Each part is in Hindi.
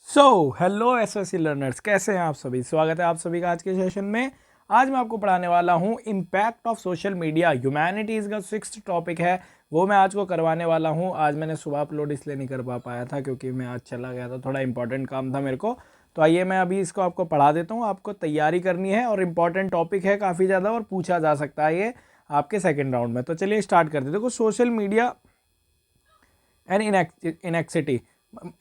हेलो एसएससी लर्नर्स, कैसे हैं आप सभी। स्वागत है आप सभी का आज के सेशन में। आज मैं आपको पढ़ाने वाला हूं impact of social media. Humanities का 6th टॉपिक है, वो मैं आज को करवाने वाला हूं। आज मैंने सुबह अपलोड इसलिए नहीं कर पाया था क्योंकि मैं आज चला गया था, थोड़ा इंपॉर्टेंट काम था मेरे को। तो आइए मैं अभी इसको आपको पढ़ा देता हूँ। आपको तैयारी करनी है और इम्पॉर्टेंट टॉपिक है काफ़ी ज़्यादा, और पूछा जा सकता है ये आपके सेकेंड राउंड में। तो चलिए स्टार्ट करते। देखो, सोशल मीडिया एंड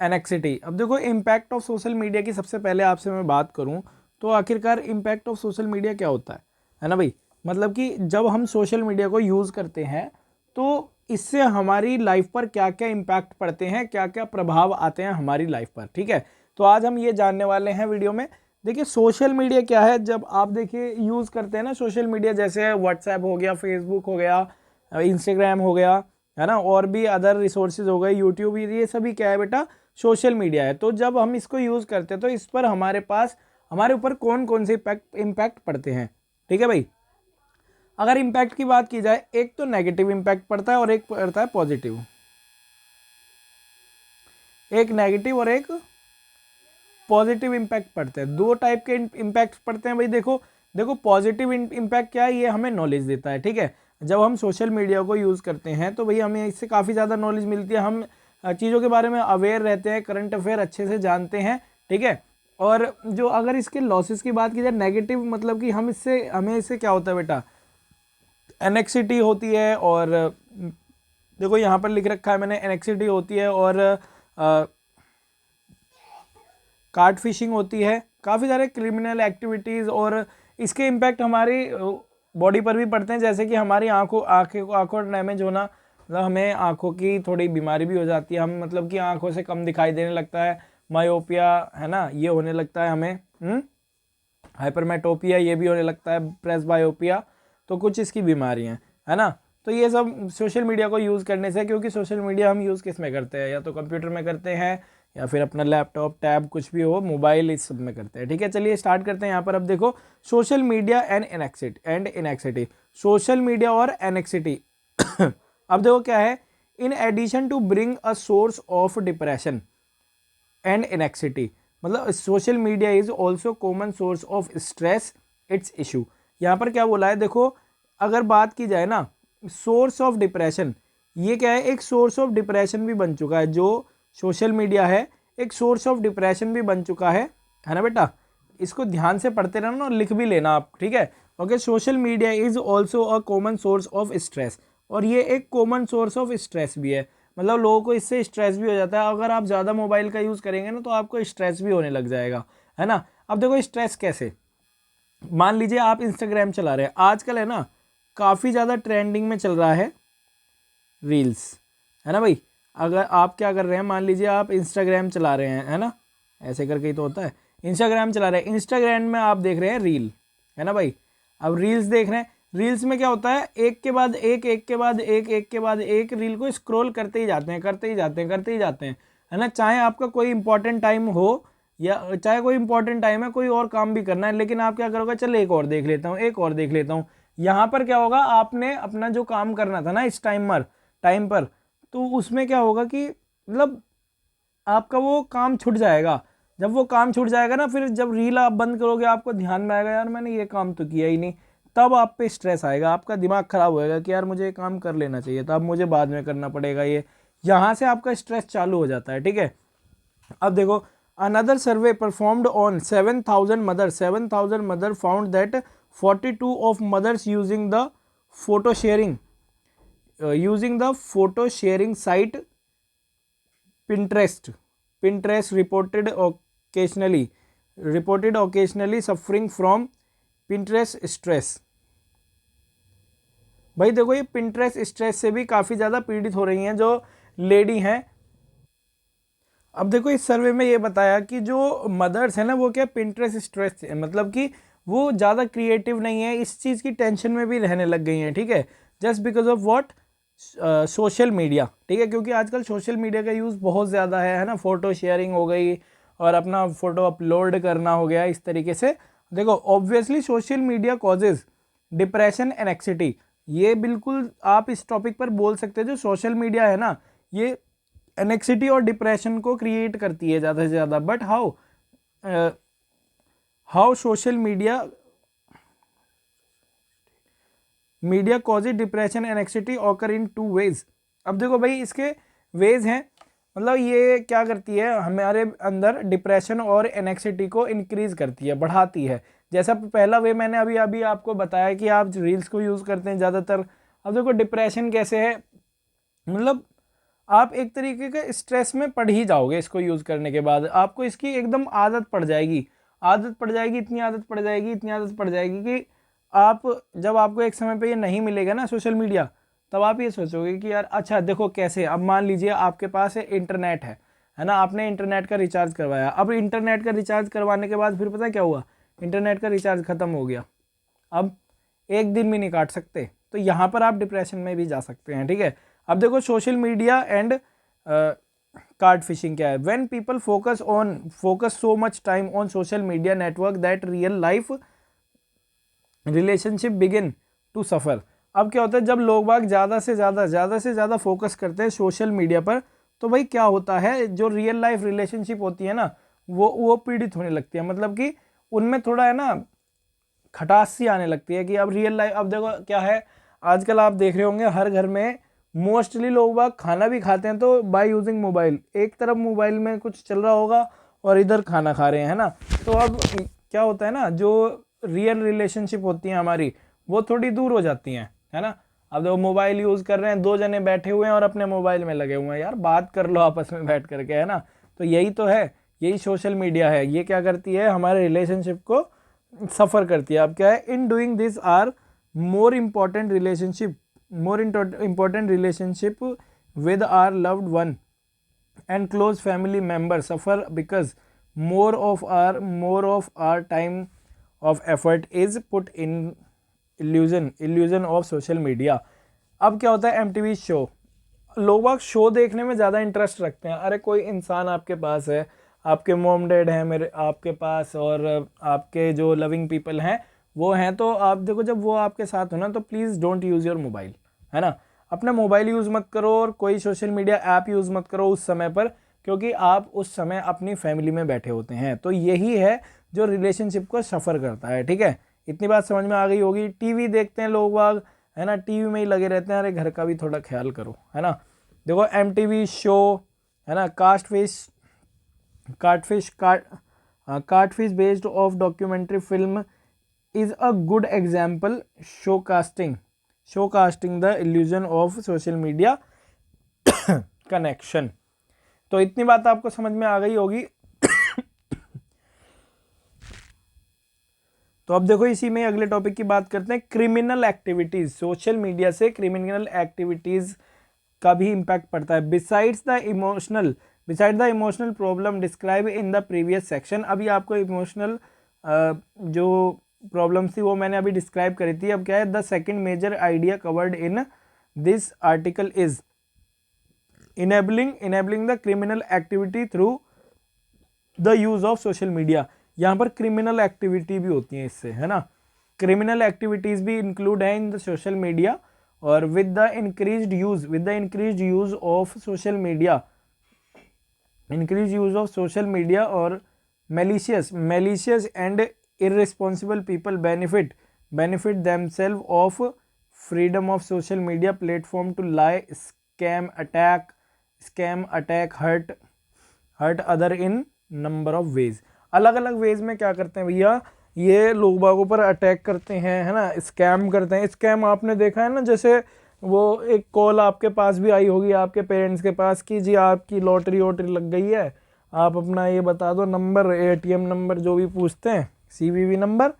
एनेक्सिटी। अब देखो, इम्पैक्ट ऑफ सोशल मीडिया की सबसे पहले आपसे मैं बात करूं तो आखिरकार इम्पैक्ट ऑफ सोशल मीडिया क्या होता है ना भाई। मतलब कि जब हम सोशल मीडिया को यूज़ करते हैं तो इससे हमारी लाइफ पर क्या क्या इम्पैक्ट पड़ते हैं, क्या क्या प्रभाव आते हैं हमारी लाइफ पर। ठीक है, तो आज हम ये जानने वाले हैं वीडियो में। देखिए, सोशल मीडिया क्या है। जब आप देखिए यूज़ करते हैं ना सोशल मीडिया, जैसे व्हाट्सएप हो गया, फेसबुक हो गया, इंस्टाग्राम हो गया, है ना, और भी अदर रिसोर्सेज हो गए, यूट्यूब, ये सभी क्या है बेटा, सोशल मीडिया है। तो जब हम इसको यूज़ करते हैं तो इस पर हमारे ऊपर कौन कौन से इम्पैक्ट पड़ते हैं। ठीक है भाई। अगर इम्पैक्ट की बात की जाए, एक तो नेगेटिव इम्पैक्ट पड़ता है और एक पड़ता है पॉजिटिव। एक नेगेटिव और एक पॉजिटिव इम्पैक्ट पड़ते हैं। दो टाइप के इम्पैक्ट पड़ते हैं भाई। देखो देखो, पॉजिटिव इम्पैक्ट क्या है, ये हमें नॉलेज देता है। ठीक है, जब हम सोशल मीडिया को यूज़ करते हैं तो भाई हमें इससे काफ़ी ज़्यादा नॉलेज मिलती है। हम चीज़ों के बारे में अवेयर रहते हैं, करंट अफेयर अच्छे से जानते हैं। ठीक है, और जो अगर इसके लॉसेस की बात की जाए, नेगेटिव मतलब कि हमें इससे क्या होता है बेटा, एनेक्सिटी होती है। और देखो यहाँ पर लिख रखा है मैंने, एनेक्सिटी होती है और कार्ड फिशिंग होती है, काफ़ी सारे क्रिमिनल एक्टिविटीज़। और इसके इम्पैक्ट हमारी बॉडी पर भी पड़ते हैं, जैसे कि हमारी आंखों डैमेज होना, मतलब हमें आंखों की थोड़ी बीमारी भी हो जाती है। हम मतलब कि आंखों से कम दिखाई देने लगता है, मायोपिया, है ना, ये होने लगता है हमें। हाइपरमेटोपिया ये भी होने लगता है, प्रेसबायोपिया। तो कुछ इसकी बीमारियाँ, है ना। तो ये सब सोशल मीडिया को यूज़ करने से, क्योंकि सोशल मीडिया हम यूज़ किस में करते हैं, या तो कंप्यूटर में करते हैं या फिर अपना लैपटॉप, टैब, कुछ भी हो, मोबाइल, इस सब में करते हैं। ठीक है, चलिए स्टार्ट करते हैं यहाँ पर। अब देखो, social media and anxiety. Social media और एनेक्सिटी। अब देखो क्या है, in addition to bring a source of depression and anxiety, मतलब social media is also common source of stress it's issue. यहाँ पर क्या बोला है, देखो अगर बात की जाए ना, सोर्स ऑफ डिप्रेशन, ये क्या है, एक सोर्स ऑफ डिप्रेशन भी बन चुका है। जो सोशल मीडिया है एक सोर्स ऑफ डिप्रेशन भी बन चुका है ना बेटा। इसको ध्यान से पढ़ते रहना और लिख भी लेना आप। ठीक है, okay. Social media is also a common source of stress, और ये एक कॉमन सोर्स ऑफ स्ट्रेस भी है। मतलब लोगों को इससे स्ट्रेस भी हो जाता है। अगर आप ज़्यादा मोबाइल का यूज़ करेंगे ना तो आपको स्ट्रेस भी होने लग जाएगा, है ना। अब देखो स्ट्रेस कैसे, मान लीजिए आप इंस्टाग्राम चला रहे हैं आजकल, है ना, काफ़ी ज़्यादा ट्रेंडिंग में चल रहा है रील्स, है ना भाई। अगर आप क्या कर रहे हैं, मान लीजिए आप इंस्टाग्राम चला रहे हैं, है ना, ऐसे करके ही तो होता है। इंस्टाग्राम चला रहे हैं, इंस्टाग्राम में आप देख रहे हैं रील, है ना भाई। अब रील्स देख रहे हैं, रील्स में क्या होता है, एक के बाद एक, एक के बाद एक, एक के बाद एक रील को स्क्रॉल करते ही जाते हैं, करते ही जाते हैं, करते ही जाते हैं, है ना। चाहे आपका कोई इंपॉर्टेंट टाइम हो, या चाहे कोई इंपॉर्टेंट टाइम है, कोई और काम भी करना है, लेकिन आप क्या करोगे, चल एक और देख लेता हूँ, एक और देख लेता हूँ। यहाँ पर क्या होगा, आपने अपना जो काम करना था ना इस टाइम पर, तो उसमें क्या होगा कि मतलब आपका वो काम छूट जाएगा। जब वो काम छूट जाएगा ना, फिर जब रील आप बंद करोगे आपको ध्यान में आएगा, यार मैंने ये काम तो किया ही नहीं। तब आप पे स्ट्रेस आएगा, आपका दिमाग खराब होएगा कि यार मुझे ये काम कर लेना चाहिए था, अब मुझे बाद में करना पड़ेगा ये। यहाँ से आपका स्ट्रेस चालू हो जाता है। ठीक है, अब देखो, another survey performed on 7,000 mother found that 42 of mothers using the photo sharing site Pinterest reported occasionally suffering from Pinterest stress। भाई देखो, ये Pinterest स्ट्रेस से भी काफ़ी ज़्यादा पीड़ित हो रही हैं जो लेडी हैं। अब देखो, इस सर्वे में ये बताया कि जो मदर्स है ना, वो क्या Pinterest स्ट्रेस, मतलब कि वो ज़्यादा क्रिएटिव नहीं है, इस चीज़ की टेंशन में भी रहने लग गई हैं। ठीक है, just because of what, social media. ठीक है, क्योंकि आजकल सोशल मीडिया का यूज़ बहुत ज़्यादा है ना। फ़ोटो शेयरिंग हो गई और अपना फ़ोटो अपलोड करना हो गया, इस तरीके से। देखो, obviously social media causes depression and anxiety. ये बिल्कुल आप इस टॉपिक पर बोल सकते हैं, जो सोशल मीडिया है ना, ये एनेक्सिटी और डिप्रेशन को क्रिएट करती है ज़्यादा से ज़्यादा। But how social media causes depression anxiety occur in 2 ways. अब देखो भाई इसके वेज हैं, मतलब ये क्या करती है हमारे अंदर डिप्रेशन और एनेक्सिटी को इंक्रीज करती है, बढ़ाती है। जैसा पहला वे मैंने अभी आपको बताया कि आप रील्स को यूज़ करते हैं ज़्यादातर। अब देखो डिप्रेशन कैसे है, मतलब आप एक तरीके के स्ट्रेस में पड़ ही जाओगे इसको यूज़ करने के बाद, आपको इसकी एकदम आदत पड़ जाएगी, इतनी आदत पड़ जाएगी कि आप जब आपको एक समय पे ये नहीं मिलेगा ना सोशल मीडिया, तब आप ये सोचोगे कि यार अच्छा देखो कैसे। अब मान लीजिए आपके पास इंटरनेट है ना, आपने इंटरनेट का रिचार्ज करवाया। अब इंटरनेट का रिचार्ज करवाने के बाद फिर पता क्या हुआ, इंटरनेट का रिचार्ज ख़त्म हो गया, अब एक दिन भी नहीं काट सकते, तो यहाँ पर आप डिप्रेशन में भी जा सकते हैं, ठीक है। अब देखो social media and catfishing क्या है। When people focus so much time on social media network that real life relationship begin to suffer. अब क्या होता है जब लोग बाग ज़्यादा से ज़्यादा फोकस करते हैं सोशल मीडिया पर, तो भाई क्या होता है जो रियल लाइफ रिलेशनशिप होती है ना वो पीड़ित होने लगती है, मतलब कि उनमें थोड़ा है ना खटास सी आने लगती है कि अब रियल लाइफ। अब देखो क्या है आजकल आप देख रहे होंगे हर घर में मोस्टली लोग बाग खाना भी खाते हैं तो बाय यूजिंग मोबाइल, एक तरफ मोबाइल में कुछ चल रहा होगा और इधर खाना खा रहे हैं, है ना। तो अब क्या होता है ना जो रियल रिलेशनशिप होती हैं हमारी वो थोड़ी दूर हो जाती हैं, है ना। अब देखो मोबाइल यूज़ कर रहे हैं, 2 जने बैठे हुए हैं और अपने मोबाइल में लगे हुए हैं, यार बात कर लो आपस में बैठ करके, है ना। तो यही तो है, यही सोशल मीडिया है, ये क्या करती है हमारे रिलेशनशिप को सफ़र करती है। अब क्या है in doing this our more important relationship with our loved one and close family members suffer because more of our time of effort is put in illusion of social media। अब क्या होता है MTV शो, लोग शो देखने में ज़्यादा इंटरेस्ट रखते हैं। अरे कोई इंसान आपके पास है, आपके मॉम डैड हैं मेरे आपके पास, और आपके जो लविंग पीपल हैं वो हैं, तो आप देखो जब वो आपके साथ हो ना तो please don't use your mobile, है ना। अपना मोबाइल यूज़ मत करो और कोई सोशल मीडिया ऐप यूज़ मत करो उस समय पर, क्योंकि आप उस समय अपनी फैमिली में बैठे होते हैं। तो यही है जो रिलेशनशिप को सफ़र करता है, ठीक है। इतनी बात समझ में आ गई होगी। टीवी देखते हैं लोग बाग, है ना, टीवी में ही लगे रहते हैं, अरे घर का भी थोड़ा ख्याल करो, है ना। देखो MTV शो, है ना, catfish based of documentary film is a good example showcasing the illusion of social media connection. तो इतनी बात आपको समझ में आ गई होगी। तो अब देखो इसी में अगले टॉपिक की बात करते हैं, क्रिमिनल एक्टिविटीज। सोशल मीडिया से क्रिमिनल एक्टिविटीज का भी इम्पैक्ट पड़ता है। Beside the emotional problem describe in the previous section. अभी आपको इमोशनल जो प्रॉब्लम थी वो मैंने अभी डिस्क्राइब करी थी। अब क्या है, the second major idea covered in this article is enabling the criminal activity through the use of social media. यहाँ पर क्रिमिनल एक्टिविटी भी होती है इससे, है ना, क्रिमिनल एक्टिविटीज भी इंक्लूड है इन द सोशल मीडिया। और with the increased use of social media और malicious and irresponsible people benefit themselves of freedom of social media platform to lie, scam, attack, hurt other in number of ways। अलग अलग वेज में क्या करते हैं भैया, ये लोग बागों पर अटैक करते हैं, है ना, स्कैम करते हैं। स्कैम आपने देखा है ना, जैसे वो एक कॉल आपके पास भी आई होगी आपके पेरेंट्स के पास कि जी आपकी लॉटरी लग गई है, आप अपना ये बता दो नंबर, ATM नंबर जो भी पूछते हैं, CVV नंबर।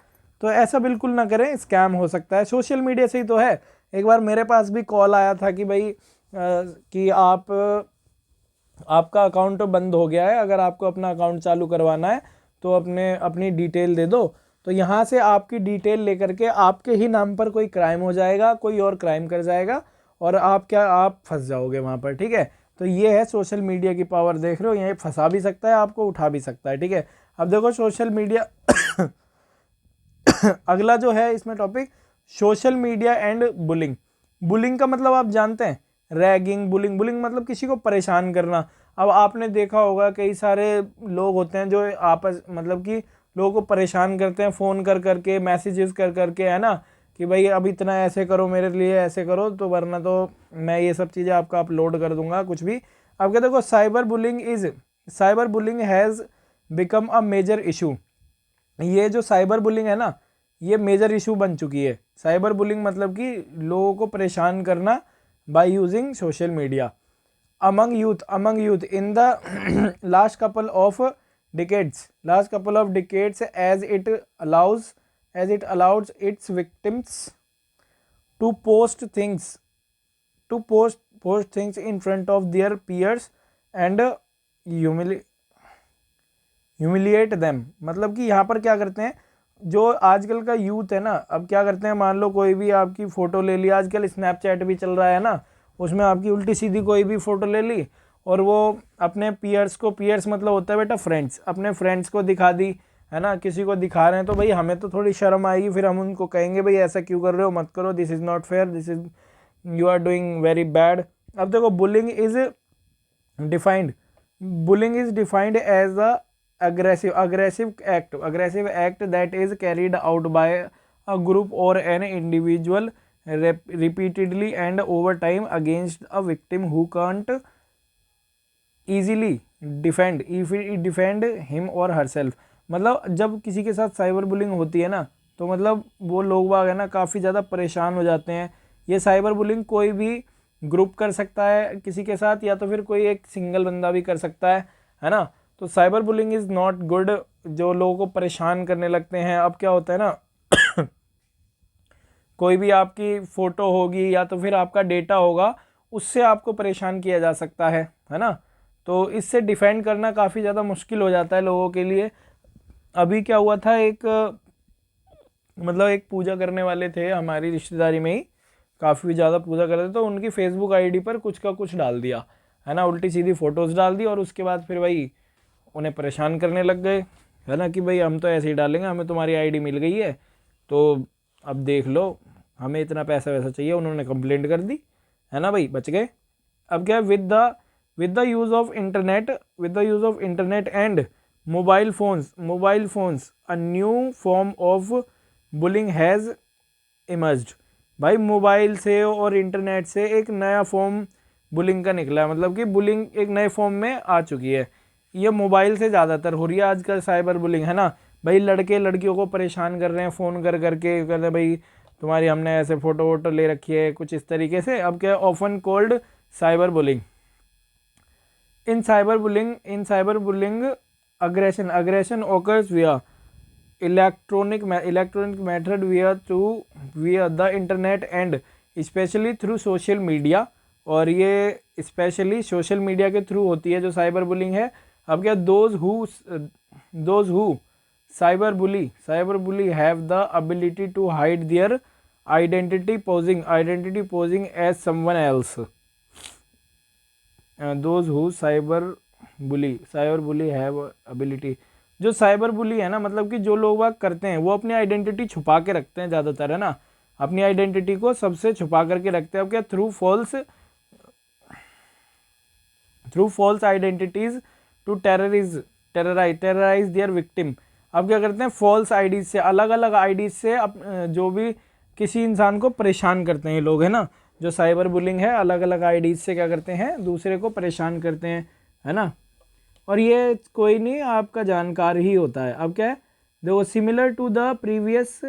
तो ऐसा बिल्कुल ना करें, स्कैम हो सकता है। सोशल मीडिया से ही तो है। एक बार मेरे पास भी कॉल आया था कि भाई कि आपका अकाउंट बंद हो गया है, अगर आपको अपना अकाउंट चालू करवाना है तो अपनी डिटेल दे दो। तो यहाँ से आपकी डिटेल लेकर के आपके ही नाम पर कोई क्राइम हो जाएगा, कोई और क्राइम कर जाएगा और आप फंस जाओगे वहाँ पर, ठीक है। तो ये है सोशल मीडिया की पावर, देख रहे हो, ये फंसा भी सकता है आपको, उठा भी सकता है, ठीक है। अब देखो सोशल मीडिया अगला जो है इसमें topic, social media and bullying. Bullying का मतलब आप जानते हैं, रैगिंग, बुलिंग, बुलिंग मतलब किसी को परेशान करना। अब आपने देखा होगा कई सारे लोग होते हैं जो आपस मतलब कि लोगों को परेशान करते हैं फ़ोन कर करके, मैसेजेस कर करके, है ना, कि भाई अब इतना ऐसे करो मेरे लिए, ऐसे करो, तो वरना तो मैं ये सब चीज़ें आपका अपलोड कर दूंगा कुछ भी। अब क्या देखो, cyber bullying has become a major issue. ये जो साइबर बुलिंग है ना, ये मेजर इशू बन चुकी है। साइबर बुलिंग मतलब कि लोगों को परेशान करना by using social media among youth in the last couple of decades as it allows its victims to post things in front of their peers and humiliate them। मतलब कि यहाँ पर क्या करते हैं, जो आजकल का यूथ है ना, अब क्या करते हैं, मान लो कोई भी आपकी फ़ोटो ले ली, आजकल स्नैपचैट भी चल रहा है ना, उसमें आपकी उल्टी सीधी कोई भी फ़ोटो ले ली और वो अपने पीयर्स मतलब होता है बेटा फ्रेंड्स, अपने फ्रेंड्स को दिखा दी, है ना, किसी को दिखा रहे हैं, तो भाई हमें तो थोड़ी शर्म आएगी, फिर हम उनको कहेंगे भाई ऐसा क्यों कर रहे हो, मत करो, this is not fair, this is you are doing very bad. अब देखो, defined bullying is defined as the aggressive act that is carried out by a group or an individual repeatedly and over time against a victim who can't easily defend him or herself। मतलब जब किसी के साथ साइबर बुलिंग होती है ना, तो मतलब वो लोग बाग है ना काफ़ी ज़्यादा परेशान हो जाते हैं। ये साइबर बुलिंग कोई भी ग्रुप कर सकता है किसी के साथ, या तो फिर कोई एक सिंगल बंदा भी कर सकता है ना। तो cyber bullying is not good, जो लोगों को परेशान करने लगते हैं। अब क्या होता है ना कोई भी आपकी फ़ोटो होगी या तो फिर आपका डेटा होगा, उससे आपको परेशान किया जा सकता है ना। तो इससे डिफेंड करना काफ़ी ज़्यादा मुश्किल हो जाता है लोगों के लिए। अभी क्या हुआ था, एक पूजा करने वाले थे हमारी रिश्तेदारी में ही, काफ़ी ज़्यादा पूजा कर रहे थे, तो उनकी फेसबुक आईडी पर कुछ का कुछ डाल दिया, है ना, उल्टी सीधी फ़ोटोज़ डाल दी, और उसके बाद फिर भाई उन्हें परेशान करने लग गए, है ना, कि भाई हम तो ऐसे ही डालेंगे, हमें तुम्हारी आईडी मिल गई है तो अब देख लो, हमें इतना पैसा वैसा चाहिए। उन्होंने कंप्लेंट कर दी, है ना भाई, बच गए। अब क्या, with the use of internet and mobile phones a new form of bullying has emerged. भाई मोबाइल से और इंटरनेट से एक नया फॉर्म बुलिंग का निकला है, मतलब कि बुलिंग एक नए फॉर्म में आ चुकी है। ये मोबाइल से ज़्यादातर हो रही है आजकल साइबर बुलिंग, है ना। भाई लड़के लड़कियों को परेशान कर रहे हैं फ़ोन कर करके, कहते हैं भाई तुम्हारी हमने ऐसे फ़ोटो वोटो ले रखी है, कुछ इस तरीके से। अब क्या, often called cyber bullying. In cyber bullying aggression occurs via electronic method via the internet and especially through social media। और ये स्पेशली सोशल मीडिया के थ्रू होती है जो साइबर बुलिंग है। अब क्या, those who cyber bully have the ability to hide their identity posing as someone else. Those who cyber bully have ability, जो साइबर बुली है ना, मतलब कि जो लोग बाग करते हैं वो अपनी आइडेंटिटी छुपा के रखते हैं ज़्यादातर, है ना, अपनी आइडेंटिटी को सबसे छुपा करके रखते हैं। अब क्या, through false identities to terrorise their victim. अब क्या करते हैं, फॉल्स आईडीज से, अलग अलग आईडीज से जो भी किसी इंसान को परेशान करते हैं लोग, है ना, जो साइबर बुलिंग है, अलग अलग आईडीज से क्या करते हैं, दूसरे को परेशान करते हैं, है ना। और ये कोई नहीं, आपका जानकार ही होता है। अब क्या है, देखो, similar to the previous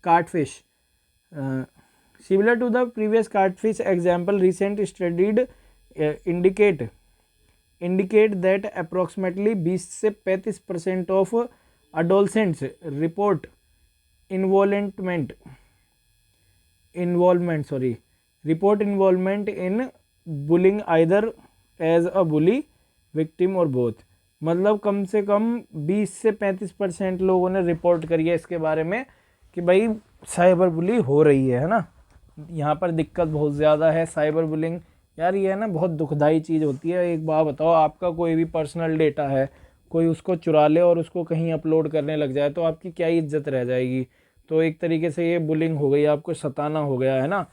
catfish example, recent studied indicate that approximately 20 से 35% of adolescents report involvement in bullying either as a bully victim or both। मतलब कम से कम 20 से 35% लोगों ने रिपोर्ट करी है इसके बारे में कि भाई साइबर बुली हो रही है ना। यहाँ पर दिक्कत बहुत ज़्यादा है साइबर बुलिंग। यार ये है ना बहुत दुखदाई चीज़ होती है। एक बात बताओ, आपका कोई भी पर्सनल डेटा है, कोई उसको चुरा ले और उसको कहीं अपलोड करने लग जाए तो आपकी क्या इज्जत रह जाएगी। तो एक तरीके से ये बुलिंग हो गई, आपको सताना हो गया, है ना।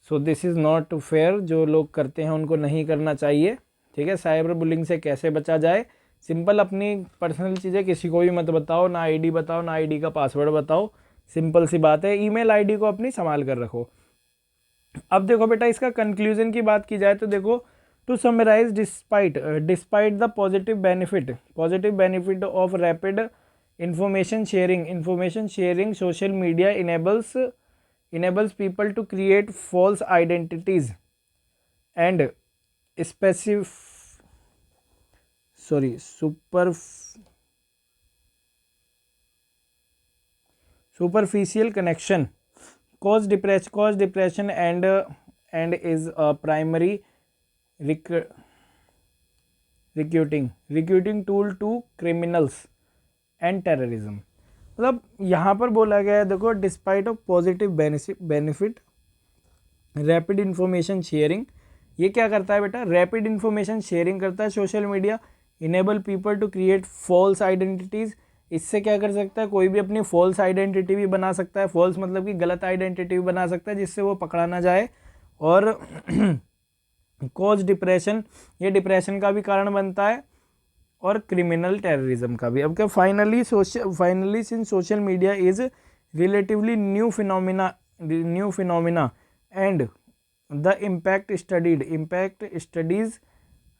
So this is not fair, जो लोग करते हैं उनको नहीं करना चाहिए, ठीक है। साइबर बुलिंग से कैसे बचा जाए, सिंपल अपनी पर्सनल चीज़ें किसी को भी मत बताओ, ना आईडी बताओ, ना आईडी का पासवर्ड बताओ, सिंपल सी बात है। ईमेल आईडी को अपनी संभाल कर रखो। अब देखो बेटा, इसका कंक्लूजन की बात की जाए तो देखो, to summarise, despite the positive benefit of rapid information sharing social media enables people to create false identities and superficial connection, cause depression and is a primary recruiting tool to criminals and terrorism। मतलब यहाँ पर बोला गया है, देखो, despite of positive benefit rapid information sharing, ये क्या करता है बेटा, रैपिड इंफॉर्मेशन शेयरिंग करता है social media, enable people to create false identities, इससे क्या कर सकता है, कोई भी अपनी फॉल्स आइडेंटिटी भी बना सकता है, फॉल्स मतलब कि गलत आइडेंटिटी भी बना सकता है जिससे वो पकड़ा ना जाए, और कॉज डिप्रेशन, ये डिप्रेशन का भी कारण बनता है, और क्रिमिनल टेररिज्म का भी। अब क्या, finally since social media is relatively new phenomena and the impact studies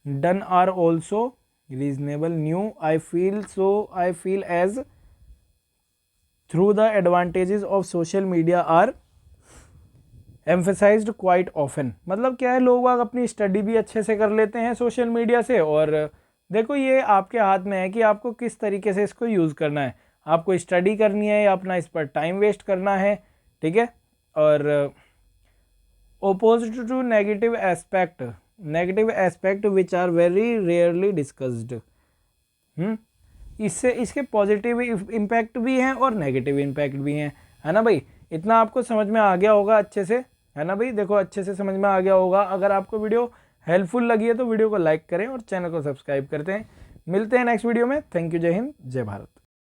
done are also reasonable new, I feel as through the advantages of social media are emphasised quite often. मतलब क्या है, लोग अपनी स्टडी भी अच्छे से कर लेते हैं सोशल मीडिया से, और देखो ये आपके हाथ में है कि आपको किस तरीके से इसको यूज़ करना है, आपको स्टडी करनी है या अपना इस पर टाइम वेस्ट करना है, ठीक है। और opposite to negative aspect which are very rarely discussed. इससे इसके पॉजिटिव इम्पैक्ट भी हैं और नेगेटिव इम्पैक्ट भी हैं, है ना भाई। इतना आपको समझ में आ गया होगा अच्छे से, है ना भाई। देखो अच्छे से समझ में आ गया होगा। अगर आपको वीडियो हेल्पफुल लगी है तो वीडियो को लाइक करें और चैनल को सब्सक्राइब करते हैं। मिलते हैं नेक्स्ट वीडियो में। थैंक यू, जय हिंद, जय भारत।